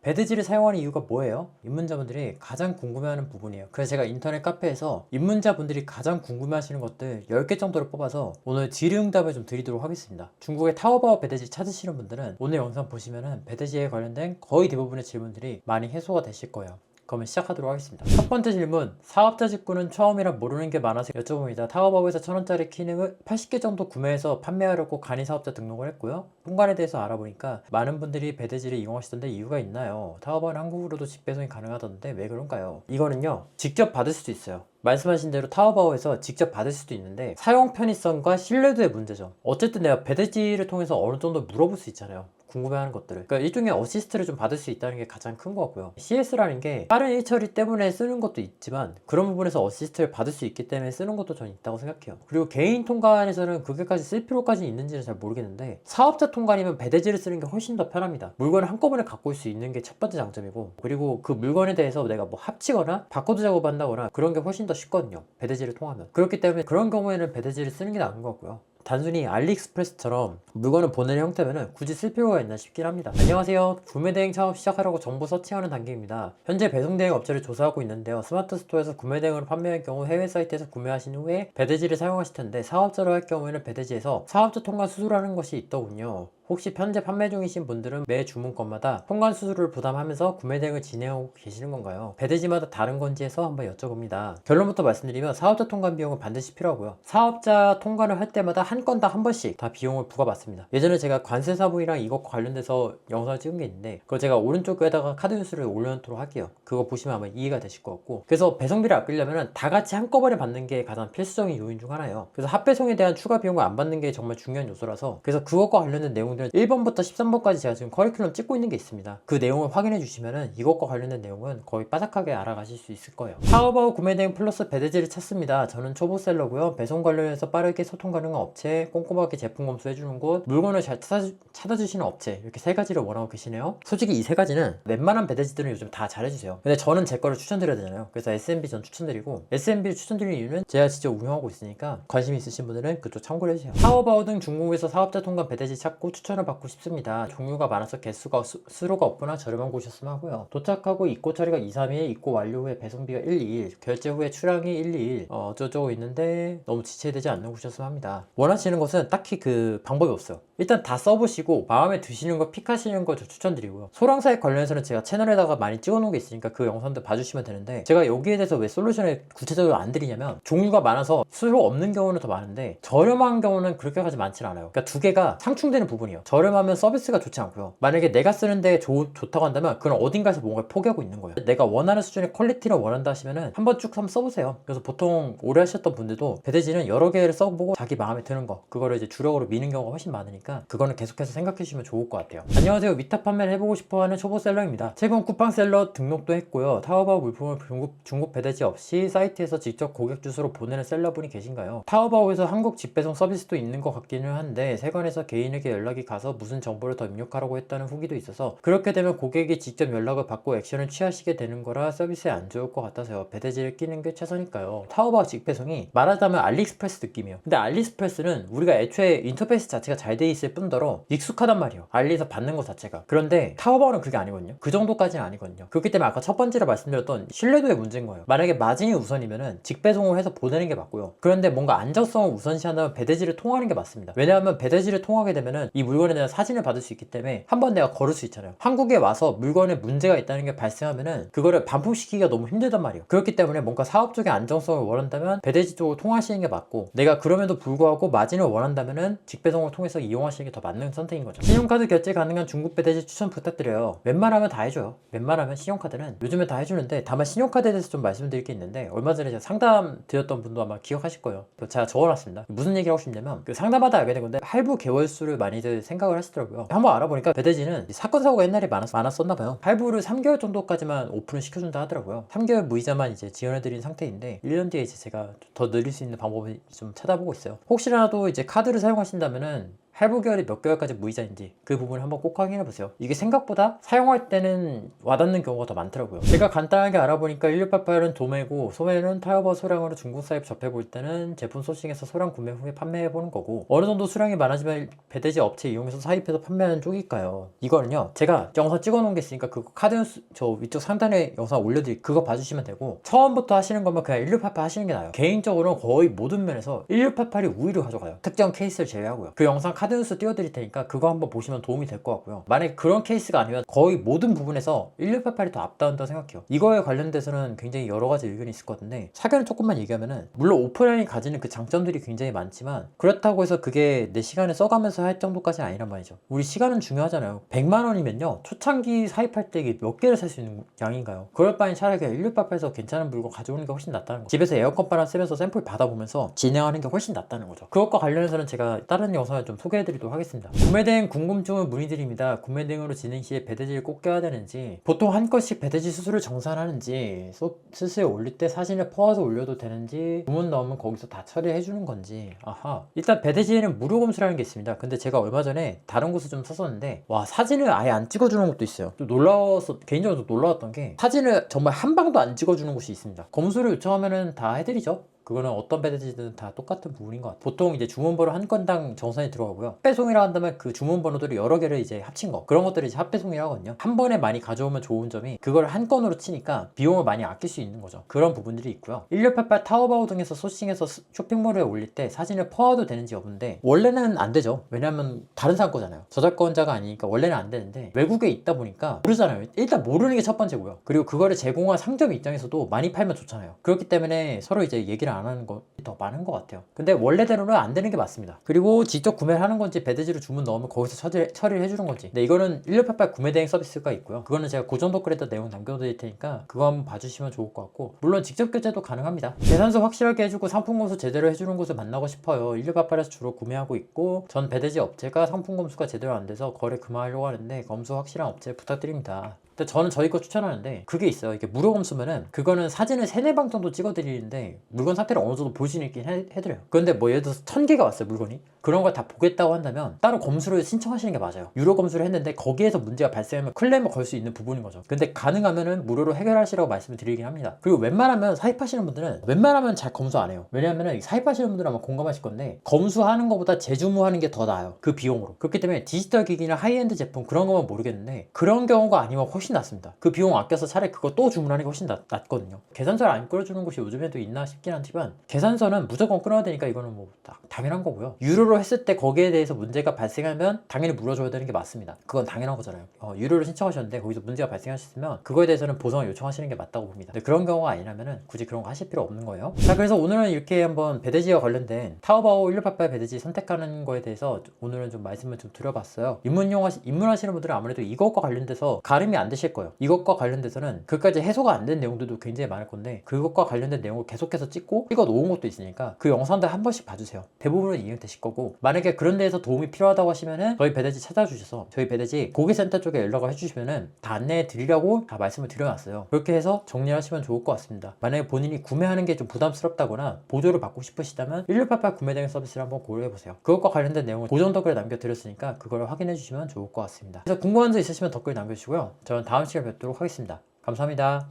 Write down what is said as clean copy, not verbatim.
배드지를 사용하는 이유가 뭐예요? 입문자분들이 가장 궁금해하는 부분이에요. 그래서 제가 인터넷 카페에서 입문자분들이 가장 궁금해하시는 것들 10개 정도를 뽑아서 오늘 질의응답을 좀 드리도록 하겠습니다. 중국의 타오바오 배드지 찾으시는 분들은 오늘 영상 보시면은 배드지에 관련된 거의 대부분의 질문들이 많이 해소가 되실 거예요. 그러면 시작하도록 하겠습니다. 첫 번째 질문, 사업자 직구는 처음이라 모르는 게 많아서 여쭤봅니다. 타오바오에서 1000원짜리 키링을 80개 정도 구매해서 판매하려고 간이 사업자 등록을 했고요. 통관에 대해서 알아보니까 많은 분들이 배드지를 이용하시던데 이유가 있나요? 타오바오는 한국으로도 직배송이 가능하던데 왜 그런가요? 이거는요, 직접 받을 수도 있어요. 말씀하신 대로 타오바오에서 직접 받을 수도 있는데 사용 편의성과 신뢰도의 문제죠. 어쨌든 내가 배드지를 통해서 어느 정도 물어볼 수 있잖아요. 궁금해하는 것들을. 그러니까 일종의 어시스트를 좀 받을 수 있다는 게 가장 큰 것 같고요. CS라는 게 빠른 일처리 때문에 쓰는 것도 있지만 그런 부분에서 어시스트를 받을 수 있기 때문에 쓰는 것도 저는 있다고 생각해요. 그리고 개인 통관에서는 그게까지 쓸 필요까지 있는지는 잘 모르겠는데 사업자 통관이면 배드지를 쓰는 게 훨씬 더 편합니다. 물건을 한꺼번에 갖고 올 수 있는 게 첫 번째 장점이고, 그리고 그 물건에 대해서 내가 뭐 합치거나 바코드 작업한다거나 그런 게 훨씬 더 쉽거든요. 배드지를 통하면. 그렇기 때문에 그런 경우에는 배드지를 쓰는 게 나은 것 같고요. 단순히 알리익스프레스처럼 물건을 보내는 형태면 굳이 쓸 필요가 있나 싶긴 합니다. 안녕하세요. 구매 대행 창업 시작하라고 정보 서칭하는 단계입니다. 현재 배송 대행 업체를 조사하고 있는데요. 스마트 스토어에서 구매 대행으로 판매할 경우 해외 사이트에서 구매하신 후에 배드지를 사용하실 텐데 사업자로 할 경우에는 배드지에서 사업자 통관 수수료라는 것이 있더군요. 혹시 현재 판매 중이신 분들은 매 주문건마다 통관 수수료를 부담하면서 구매 대행을 진행하고 계시는 건가요? 배드지마다 다른 건지 해서 한번 여쭤봅니다. 결론부터 말씀드리면 사업자 통관 비용은 반드시 필요하고요. 사업자 통관을 할 때마다 한 건당 한 번씩 다 비용을 부과받습니다. 예전에 제가 관세사부이랑 이것과 관련돼서 영상을 찍은 게 있는데 그거 제가 오른쪽에다가 카드 뉴스를 올려놓도록 할게요. 그거 보시면 아마 이해가 되실 것 같고, 그래서 배송비를 아끼려면 다 같이 한꺼번에 받는 게 가장 필수적인 요인 중 하나예요. 그래서 합배송에 대한 추가 비용을 안 받는 게 정말 중요한 요소라서, 그래서 그것과 관련된 내용 1번부터 13번까지 제가 지금 커리큘럼 찍고 있는 게 있습니다. 그 내용을 확인해 주시면은 이것과 관련된 내용은 거의 빠삭하게 알아가실 수 있을 거예요. 타오바오 구매 대행 플러스 배드지를 찾습니다. 저는 초보셀러고요. 배송 관련해서 빠르게 소통 가능한 업체, 꼼꼼하게 제품 검수해 주는 곳, 물건을 잘 찾아주시는 업체, 이렇게 세 가지를 원하고 계시네요. 솔직히 이 세 가지는 웬만한 배드지들은 요즘 다 잘해주세요. 근데 저는 제 거를 추천드려야 되잖아요. 그래서 SMB 전 추천드리고, SMB를 추천드리는 이유는 제가 직접 운영하고 있으니까 관심 있으신 분들은 그쪽 참고를 해주세요. 타오바오 등 중국에서 사업자 통관 배드지 찾고 추천을 받고 싶습니다. 종류가 많아서 개수가 수로가 없거나 저렴한 곳이었으면 하고요. 도착하고 입고 처리가 2, 3일, 입고 완료 후에 배송비가 1, 2일, 결제 후에 출항이 1, 2일 어쩌고저쩌고 있는데 너무 지체되지 않는 곳이었으면 합니다. 원하시는 것은 딱히 그 방법이 없어요. 일단 다 써보시고 마음에 드시는 거 픽하시는 거 저 추천드리고요. 소랑사에 관련해서는 제가 채널에다가 많이 찍어놓은 게 있으니까 그 영상들 봐주시면 되는데, 제가 여기에 대해서 왜 솔루션을 구체적으로 안 드리냐면 종류가 많아서 수로 없는 경우는 더 많은데 저렴한 경우는 그렇게까지 많지는 않아요. 그러니까 두 개가 상충되는 부분이에요. 저렴하면 서비스가 좋지 않고요. 만약에 내가 쓰는데 좋다고 한다면 그건 어딘가에서 뭔가를 포기하고 있는 거예요. 내가 원하는 수준의 퀄리티를 원한다 하시면은 한번 쭉 한번 써보세요. 그래서 보통 오래 하셨던 분들도 배드지는 여러 개를 써보고 자기 마음에 드는 거, 그거를 이제 주력으로 미는 경우가 훨씬 많으니까 그거는 계속해서 생각해 주시면 좋을 것 같아요. 안녕하세요. 위탁 판매를 해보고 싶어하는 초보셀러입니다. 최근 쿠팡셀러 등록도 했고요. 타오바오 물품을 중국 배드지 없이 사이트에서 직접 고객 주소로 보내는 셀러분이 계신가요? 타오바오에서 한국 직배송 서비스도 있는 것 같기는 한데 세관에서 개인에게 연락이 가서 무슨 정보를 더 입력하라고 했다는 후기도 있어서 그렇게 되면 고객이 직접 연락을 받고 액션을 취하시게 되는 거라 서비스에 안 좋을 것 같아서요. 배드지를 끼는 게 최선일까요? 타오바오 직배송이 말하자면 알리익스프레스 느낌이에요. 근데 알리익스프레스는 우리가 애초에 인터페이스 자체가 잘 돼 있을 뿐더러 익숙하단 말이에요. 알리에서 받는 것 자체가. 그런데 타오바오는 그게 아니거든요. 그 정도까지는 아니거든요. 그렇기 때문에 아까 첫 번째로 말씀드렸던 신뢰도의 문제인 거예요. 만약에 마진이 우선이면은 직배송을 해서 보내는 게 맞고요. 그런데 뭔가 안정성을 우선시한다면 배드지를 통하는 게 맞습니다. 왜냐하면 배드지를 통하게 되면은 이 물건에 대한 사진을 받을 수 있기 때문에 한번 내가 걸을 수 있잖아요. 한국에 와서 물건에 문제가 있다는 게 발생하면은 그거를 반품시키기가 너무 힘들단 말이에요. 그렇기 때문에 뭔가 사업적인 안정성을 원한다면 배드지 쪽으로 통하시는 게 맞고, 내가 그럼에도 불구하고 마진을 원한다면은 직배송을 통해서 이용하시는 게 더 맞는 선택인 거죠. 신용카드 결제 가능한 중국 배드지 추천 부탁드려요. 웬만하면 다 해줘요. 웬만하면 신용카드는 요즘에 다 해주는데, 다만 신용카드에 대해서 좀 말씀드릴 게 있는데, 얼마 전에 제가 상담 드렸던 분도 아마 기억하실 거예요. 제가 적어놨습니다. 무슨 얘기를 하고 싶냐면 그 상담하다 알게 된 건데 할부 개월수를 많이들 생각을 하시더라고요. 한번 알아보니까 배드지는 사건 사고가 옛날에 많았었나 봐요. 할부를 3개월 정도까지만 오픈을 시켜준다 하더라고요. 3개월 무이자만 이제 지원해드린 상태인데 1년 뒤에 이제 제가 더 늘릴 수 있는 방법을 좀 찾아보고 있어요. 혹시라도 이제 카드를 사용하신다면은 할부 기간이 몇 개월까지 무이자인지 그 부분을 한번 꼭 확인해 보세요. 이게 생각보다 사용할 때는 와닿는 경우가 더 많더라고요. 제가 간단하게 알아보니까 1688은 도매고, 소매는 타이어버 소량으로 중국 사입 접해볼 때는 제품 소싱해서 소량 구매 후에 판매해보는 거고, 어느 정도 수량이 많아지면 배대지 업체 이용해서 사입해서 판매하는 쪽일까요? 이거는요, 제가 영상 찍어놓은 게 있으니까 그거 카드뉴스 저 위쪽 상단에 영상 올려드릴 그거 봐주시면 되고, 처음부터 하시는 거면 그냥 1688 하시는 게 나아요. 개인적으로는 거의 모든 면에서 1688이 우위를 가져가요. 특정 케이스를 제외하고요. 그 영상 카드뉴스 띄워드릴 테니까 그거 한번 보시면 도움이 될 것 같고요. 만약에 그런 케이스가 아니면 거의 모든 부분에서 1688이 더 앞다운다고 생각해요. 이거에 관련돼서는 굉장히 여러 가지 의견이 있을 것 같은데, 사견을 조금만 얘기하면은, 물론 오프라인이 가지는 그 장점들이 굉장히 많지만 그렇다고 해서 그게 내 시간을 써가면서 할 정도까지는 아니란 말이죠. 우리 시간은 중요하잖아요. 100만 원이면요, 초창기 사입할 때 이게 몇 개를 살 수 있는 양인가요? 그럴 바엔 차라리 1688에서 괜찮은 물건 가져오는 게 훨씬 낫다는 거죠. 집에서 에어컨 바람 쐬면서 샘플 받아보면서 진행하는 게 훨씬 낫다는 거죠. 그것과 관련해서는 제가 다른 영상을 좀 소개해드리도록 하겠습니다. 구매 대행 궁금증을 문의드립니다. 구매 대행으로 진행 시에 배대지를 꼭 껴야 되는지, 보통 한 건씩 배대지 수수를 정산하는지, 스스에 올릴 때 사진을 퍼와서 올려도 되는지, 주문 넣으면 거기서 다 처리해 주는 건지. 아하, 일단 배대지에는 무료 검수라는 게 있습니다. 근데 제가 얼마 전에 다른 곳을 좀 썼었는데, 와, 사진을 아예 안 찍어주는 것도 있어요. 좀 놀라워서, 개인적으로 놀라웠던 게, 사진을 정말 한 방도 안 찍어주는 곳이 있습니다. 검수를 요청하면은 다 해드리죠. 그거는 어떤 배대지든 다 똑같은 부분인 것 같아요. 보통 이제 주문번호 한 건당 정산이 들어가고요. 합배송이라 한다면 그 주문번호들이 여러 개를 이제 합친 거, 그런 것들을 이제 합배송이라 하거든요. 한 번에 많이 가져오면 좋은 점이, 그걸 한 건으로 치니까 비용을 많이 아낄 수 있는 거죠. 그런 부분들이 있고요. 1688 타오바오 등에서 소싱해서 쇼핑몰에 올릴 때 사진을 퍼와도 되는지 여부인데, 원래는 안 되죠. 왜냐면 다른 사람 거잖아요. 저작권자가 아니니까 원래는 안 되는데, 외국에 있다 보니까 모르잖아요. 일단 모르는 게 첫 번째고요. 그리고 그거를 제공한 상점 입장에서도 많이 팔면 좋잖아요. 그렇기 때문에 서로 이제 얘기를 안 하는 것이 더 많은 것 같아요. 근데 원래대로는 안 되는 게 맞습니다. 그리고 직접 구매를 하는 건지, 배대지로 주문 넣으면 거기서 처리를 해주는 건지. 근데 이거는 1688 구매 대행 서비스가 있고요. 그거는 제가 고정 댓글에다 내용 남겨드릴 테니까 그거 한번 봐주시면 좋을 것 같고, 물론 직접 결제도 가능합니다. 계산서 확실하게 해주고 상품 검수 제대로 해주는 곳을 만나고 싶어요. 1688에서 주로 구매하고 있고, 전 배대지 업체가 상품 검수가 제대로 안 돼서 거래 그만하려고 하는데 검수 확실한 업체 부탁드립니다. 근데 저는 저희 거 추천하는데, 그게 있어요. 이게 무료 검수면은 그거는 사진을 3-4방 정도 찍어드리는데 물건 상태를 어느 정도 볼 수 있긴 해드려요. 그런데 뭐 예를 들어서 1000개가 왔어요, 물건이. 그런 걸 다 보겠다고 한다면 따로 검수를 신청하시는 게 맞아요. 유료 검수를 했는데 거기에서 문제가 발생하면 클레임을 걸 수 있는 부분인 거죠. 근데 가능하면은 무료로 해결하시라고 말씀을 드리긴 합니다. 그리고 웬만하면 사입하시는 분들은 웬만하면 잘 검수 안 해요. 왜냐하면 사입하시는 분들은 아마 공감하실 건데, 검수하는 것보다 재주무하는 게 더 나아요. 그 비용으로. 그렇기 때문에 디지털 기기나 하이엔드 제품 그런 거면 모르겠는데, 그런 경우가 아니면 훨씬 낫습니다. 그 비용 아껴서 차라리 그거 또 주문하는 게 훨씬 낫거든요. 계산서를 안 끌어주는 곳이 요즘에도 있나 싶긴 하지만, 계산서는 무조건 끊어야 되니까 이거는 뭐 당연한 거고요. 유료로 했을 때 거기에 대해서 문제가 발생하면 당연히 물어줘야 되는 게 맞습니다. 그건 당연한 거잖아요. 유료를 신청하셨는데 거기서 문제가 발생하셨으면 그거에 대해서는 보상을 요청하시는 게 맞다고 봅니다. 근데 그런 경우가 아니라면은 굳이 그런 거 하실 필요 없는 거예요. 자, 그래서 오늘은 이렇게 한번 배대지와 관련된 타오바오 1688 배대지 선택하는 거에 대해서 오늘은 좀 말씀을 좀 드려봤어요. 입문하시는 분들은 아무래도 이것과 관련돼서 가름이 안 되실 거예요. 이것과 관련돼서는 그까지 해소가 안 된 내용들도 굉장히 많을 건데, 그것과 관련된 내용을 계속해서 찍고 찍어 놓은 것도 있으니까 그 영상들 한 번씩 봐주세요. 대부분은 이해되실 거고, 만약에 그런 데에서 도움이 필요하다고 하시면은 저희 배대지 찾아주셔서 저희 배대지 고객센터 쪽에 연락을 해주시면은 다 안내해 드리려고 다 말씀을 드려놨어요. 그렇게 해서 정리하시면 좋을 것 같습니다. 만약에 본인이 구매하는 게 좀 부담스럽다거나 보조를 받고 싶으시다면 1688 구매 대행 서비스를 한번 고려해보세요. 그것과 관련된 내용을 고정 댓글에 남겨드렸으니까 그걸 확인해 주시면 좋을 것 같습니다. 그래서 궁금한 점 있으시면 댓글 남겨주시고요. 저는 다음 시간에 뵙도록 하겠습니다. 감사합니다.